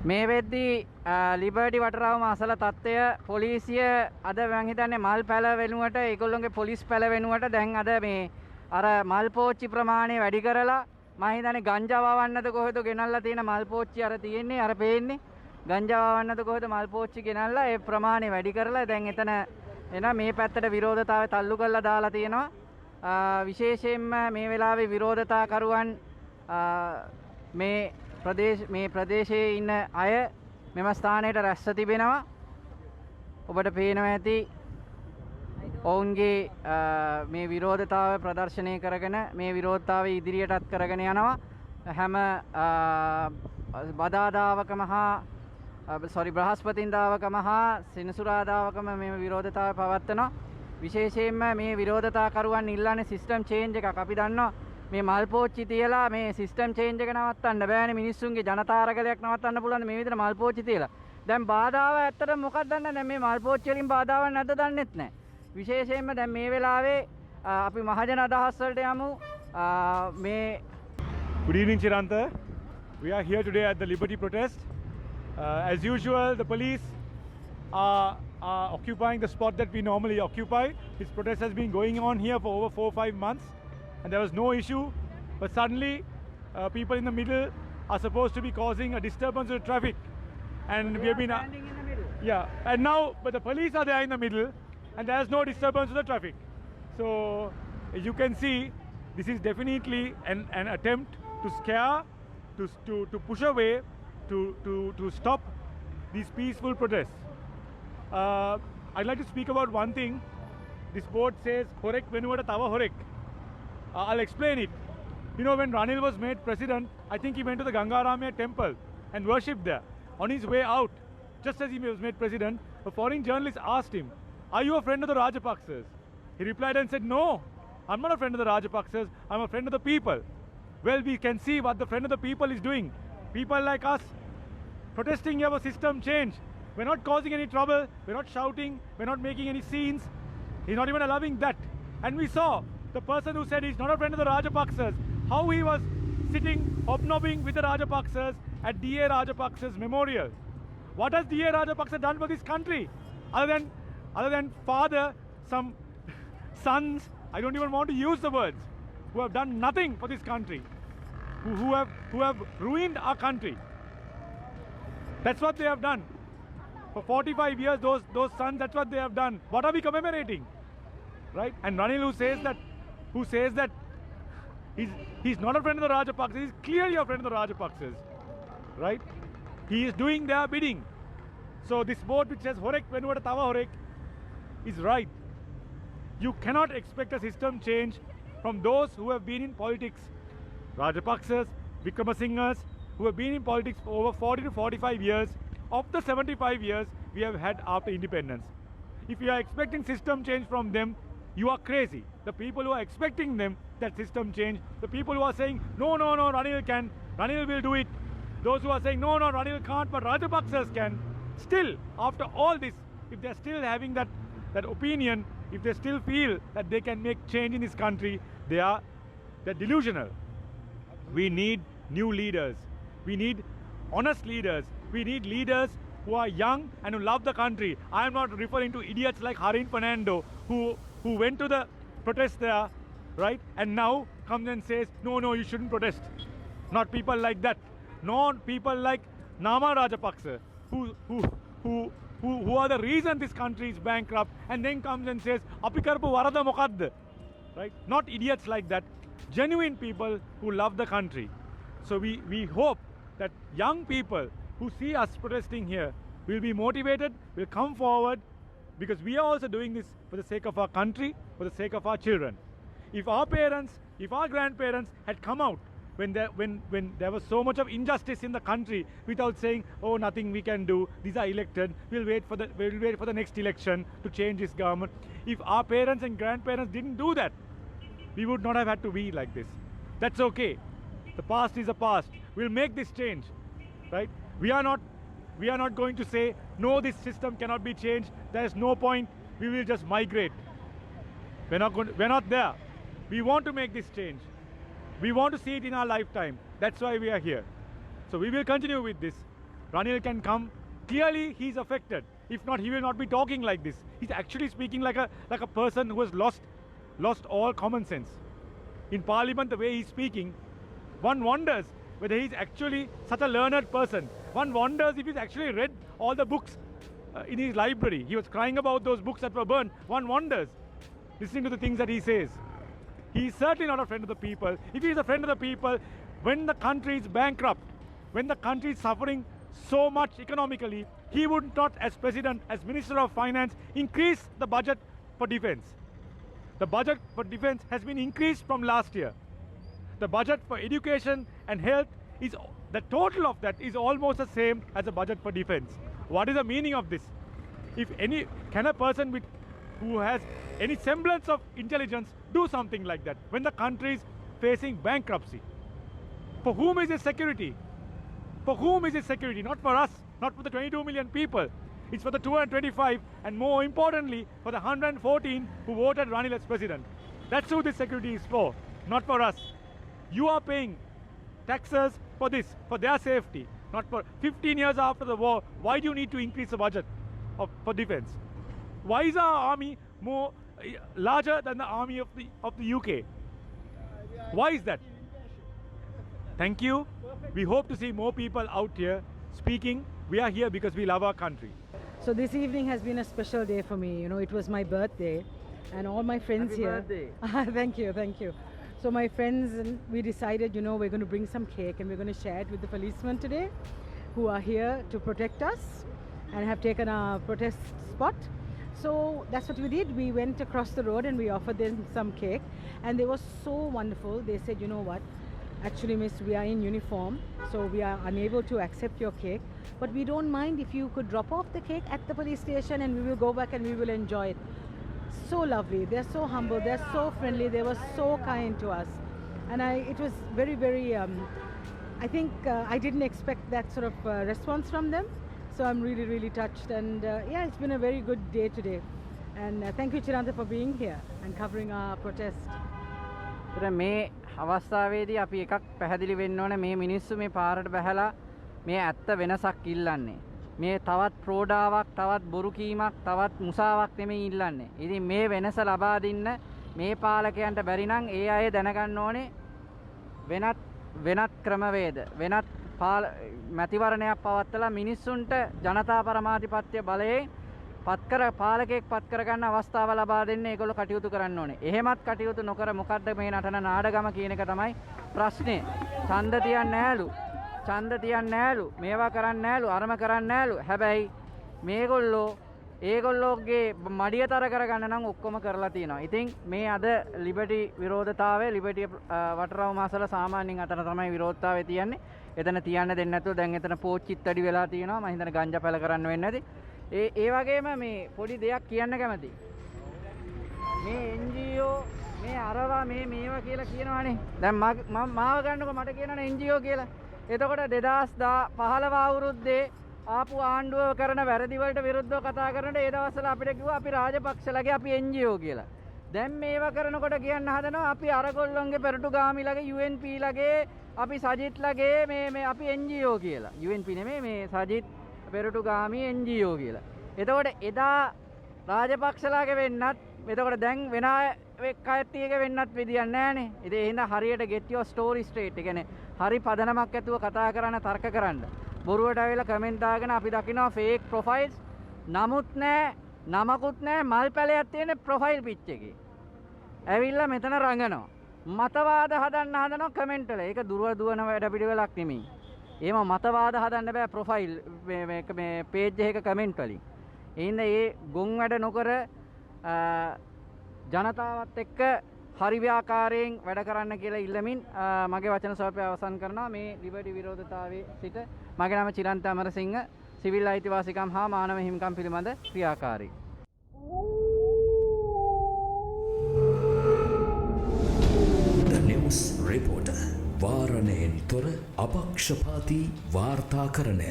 මේ වෙද්දී ලිබර්ටි වටරවම අසල තත්ත්වය පොලිසිය අද මම හිතන්නේ මල් පැල වෙනුවට ඒගොල්ලෝගේ පොලිස් පැල වෙනුවට දැන් අද මේ අර මල් පෝච්චි ප්‍රමාණය වැඩි කරලා මම හිතන්නේ ගංජා වවන්නද කොහෙද ගෙනල්ලා තියෙන මල් පෝච්චි අර තියෙන්නේ අර පේන්නේ ගංජා වවන්නද කොහෙද මල් පෝච්චි ගෙනල්ලා ඒ ප්‍රමාණය වැඩි කරලා දැන් එතන එන මේ පැත්තට විරෝධතාවය තල්ලු කරලා දාලා තියෙනවා විශේෂයෙන්ම මේ වෙලාවේ විරෝධතාකරුවන් මේ ප්‍රදේශයේ ඉන්න අය මෙම ස්ථානයට රැස්ව තිබෙනවා. ඔබට පේනවා ඇති ඔවුන්ගේ මේ විරෝධතාවය ප්‍රදර්ශනය කරගෙන මේ විරෝධතාවය ඉදිරියටත් කරගෙන යනවා. හැම බදාදාවකම හා බ්‍රහස්පතින්දාවකම හා සෙනසුරාදාවකම මේ විරෝධතාවය පවත්වනවා. විශේෂයෙන්ම මේ විරෝධතාකරුවන් ඉල්ලන්නේ සිස්ටම් චේන්ජ් එකක්. අපි දන්නවා මේ මල් පෝච්චි තියලා මේ සිස්ටම් චේන්ජ් එක නවත්තන්න බෑනේ. මිනිස්සුන්ගේ ජනතාරගලයක් නවත්තන්න පුළුවන් මේ විදිහට මල් පෝච්චි තියලා. දැන් බාධාව ඇත්තටම මොකක්ද දන්නේ නැහැ. මේ මල් පෝච්චි වලින් බාධාවක් නැද්ද දන්නෙත් නැහැ. විශේෂයෙන්ම දැන් මේ වෙලාවේ අපි මහජන අදහස් වලට යමු. මේ Good evening, Srilanka. We are here today at the Liberty protest. As usual, the police are occupying the spot that we normally occupy. This protest has been going on here for over 4 or 5 months. And there was no issue, but suddenly people in the middle are supposed to be causing a disturbance of the traffic, and we have been standing in the middle. Yeah, and now but the police are there in the middle, and there is no disturbance of the traffic. So as you can see, this is definitely an attempt to scare, to push away, to stop these peaceful protests. I'd like to speak about one thing. This board says "Horek venuwata tava horek." I'll explain it. You know, when Ranil was made president, I think he went to the Gangaramaya temple and worshipped there. On his way out, just as he was made president, a foreign journalist asked him, "Are you a friend of the Rajapaksas?" He replied and said, "No, I'm not a friend of the Rajapaksas, I'm a friend of the people." Well, we can see what the friend of the people is doing. People like us protesting here for system change. We're not causing any trouble, we're not shouting, we're not making any scenes. He's not even allowing that. And we saw the person who said he's not a friend of the Rajapaksas, how he was sitting hobnobbing with the Rajapaksas at D.A. Rajapaksa's memorial. What has D.A. Rajapaksa done for this country? Other than father, some sons, I don't even want to use the words, who have done nothing for this country, who have ruined our country. That's what they have done. For 45 years, those sons, that's what they have done. What are we commemorating? Right? And Ranil who says that he's not a friend of the Rajapaksas, he's clearly a friend of the Rajapaksas, right? He is doing their bidding. So this board which says Horek venuwata tava horek is right. You cannot expect a system change from those who have been in politics. Rajapaksas, Vikramasinghes, who have been in politics for over 40 to 45 years, of the 75 years we have had after independence. If you are expecting system change from them, you are crazy. The people who are expecting them, that system change, the people who are saying, no, Ranil can, Ranil will do it. Those who are saying, no, Ranil can't, but Rajapaksas can. Still, after all this, if they're still having that opinion, if they still feel that they can make change in this country, they're delusional. We need new leaders. We need honest leaders. We need leaders who are young and who love the country. I am not referring to idiots like Harin Fernando who went to the protest there, right? And now comes and says, no, you shouldn't protest. Not people like that. Not people like Nama Rajapaksa who are the reason this country is bankrupt, and then comes and says, "Api karpu varada mokad," right? Not idiots like that. Genuine people who love the country. So we hope that young people who see us protesting here will be motivated, will come forward, because we are also doing this for the sake of our country, for the sake of our children. If our parents, if our grandparents had come out when there was so much of injustice in the country without saying, oh, nothing we can do, these are elected, we'll wait for the next election to change this government. If our parents and grandparents didn't do that, we would not have had to be like this. That's okay. The past is a past. We'll make this change, right? We are not going to say, no, this system cannot be changed. There is no point. We will just migrate. We're not there. We want to make this change. We want to see it in our lifetime. That's why we are here. So we will continue with this. Ranil can come. Clearly, he's affected. If not, he will not be talking like this. He's actually speaking like a person who has lost all common sense. In Parliament, the way he's speaking, one wonders whether he's actually such a learned person. One wonders if he's actually read all the books in his library. He was crying about those books that were burned. One wonders, listening to the things that he says. He's certainly not a friend of the people. If he's a friend of the people, when the country is bankrupt, when the country is suffering so much economically, he would not, as President, as Minister of Finance, increase the budget for defense. The budget for defense has been increased from last year. The budget for education and health is, the total of that is almost the same as the budget for defense. What is the meaning of this? Can a person who has any semblance of intelligence do something like that when the country is facing bankruptcy? For whom is it security? For whom is it security? Not for us, not for the 22 million people. It's for the 225 and more importantly for the 114 who voted Ranil as president. That's who this security is for, not for us. You are paying taxes for this, for their safety, not for 15 years after the war. Why do you need to increase the budget for defense? Why is our army larger than the army of the UK? Why is that? Thank you. We hope to see more people out here speaking. We are here because we love our country. So this evening has been a special day for me. You know, it was my birthday and all my friends Happy here. birthday. Thank you. So my friends and we decided, you know, we're going to bring some cake and we're going to share it with the policemen today who are here to protect us and have taken our protest spot. So that's what we did. We went across the road and we offered them some cake and they were so wonderful. They said, you know what, actually miss, we are in uniform, so we are unable to accept your cake, but we don't mind if you could drop off the cake at the police station and we will go back and we will enjoy it. So lovely. They're so humble, they're so friendly, they were so kind to us, and it was very, very I think I didn't expect that sort of response from them, so I'm really, really touched. And yeah, it's been a very good day today, and thank you Chiranta for being here and covering our protest. මේ අවස්ථාවේදී අපි එකක් පැහැදිලි වෙන්න ඕනේ, මේ මිනිස්සු මේ පාරට බහැලා මේ ඇත්ත වෙනසක් ඉල්ලන්නේ. මේ තවත් ප්‍රෝඩාවක්, තවත් බොරු කීමක්, තවත් මුසාවක් නෙමෙයි ඉල්ලන්නේ. ඉතින් මේ වෙනස ලබා දෙන්න මේ පාලකයන්ට බැරි නම් ඒ අය දැනගන්න ඕනේ වෙනත් ක්‍රමවේද, වෙනත් මැතිවරණයක් පවත්වලා මිනිස්සුන්ට ජනතා පරමාධිපත්‍ය බලයෙන් පාලකයෙක් පත් කරගන්න අවස්ථාව ලබා දෙන්න ඒගොල්ලෝ කටයුතු කරන්න ඕනේ. එහෙමත් කටයුතු නොකර මොකද්ද මේ නටන නාඩගම කියන එක තමයි ප්‍රශ්නේ. ඡන්ද තියන්නේ නෑලු. මේවා කරන්නේ නෑලු, අරම කරන්නේ නෑලු. හැබැයි ඒගොල්ලෝගේ මඩිය තර කරගන්න නම් ඔක්කොම කරලා තියෙනවා. ඉතින් මේ අද ලිබර්ටි විරෝධතාවය, ලිබර්ටි වටරව මාසල සාමාන්‍යයෙන් අතර තමයි විරෝධතාවය තියන්නේ. එතන තියන්න දෙන්නේ නැතුව දැන් එතන පෝච්චිත් වැඩි වෙලා තියෙනවා. මම හිතන්නේ ගංජා පැල කරන්න වෙන්නේ නැති. ඒ වගේම මේ පොඩි දෙයක් කියන්න කැමතියි. මේ NGO මේ අරවා මේවා කියලා කියනවානේ. දැන් මාව ගන්නකො මට කියනවනේ NGO කියලා. එතකොට 2015 අවුරුද්දේ ආපු ආණ්ඩුව කරන වැරදි වලට විරුද්ධව කතා කරනකොට ඒ දවස්වල අපිට කිව්වා අපි රාජපක්ෂලගේ අපි NGO කියලා. දැන් මේවා කරනකොට කියන්න හදනවා අපි අරගොල්ලොන්ගේ පෙරටුගාමිලගේ UNP ලගේ අපි සජිත්ලගේ මේ අපි NGO කියලා. UNP නෙමෙයි මේ සජිත් පෙරටුගාමි NGO කියලා. එතකොට එදා රාජපක්ෂලාගේ වෙන්නත්, එතකොට දැන් වෙන කයත්තියක වෙන්නත් විදියක් නැහැනේ. ඉතින් ඒ හින්දා හරියට get your story straight. ඒ කියන්නේ හරි පදනමක් ඇතුව කතා කරන්න, තර්ක කරන්න. බොරුවට ඇවිල්ලා කමෙන්ට් දාගෙන අපි දකිනවා fake profiles. නමුත් නෑ, නමකුත් නෑ, මල් පැලයක් තියෙන ප්‍රොෆයිල් පිච් එකේ. ඇවිල්ලා මෙතන රඟනවා. මතවාද හදන්න හදනවා කමෙන්ට් වල. ඒක දුරදුවන වැඩ පිළිවෙලක් නෙමෙයි. එහෙම මතවාද හදන්න බෑ ප්‍රොෆයිල් මේ පේජ් එකක කමෙන්ට් වලින්. ඒ හින්දා ඒ ගොන් වැඩ නොකර ජනතාවත් එක්ක හරි ව්‍යාකාරයෙන් වැඩ කරන්න කියලා ඉල්ලමින් මගේ වචන සවපය අවසන් කරනවා. මේ ලිබර්ටි විරෝධතාවයේ සිට මගේ නම චිරන්ත අමරසිංහ, සිවිල් අයිතිවාසිකම් හා මානව හිමිකම් පිළිබඳ ක්‍රියාකාරී. The News Reporter වාරණයෙන් තොර අපක්ෂපාතී වාර්තාකරණය.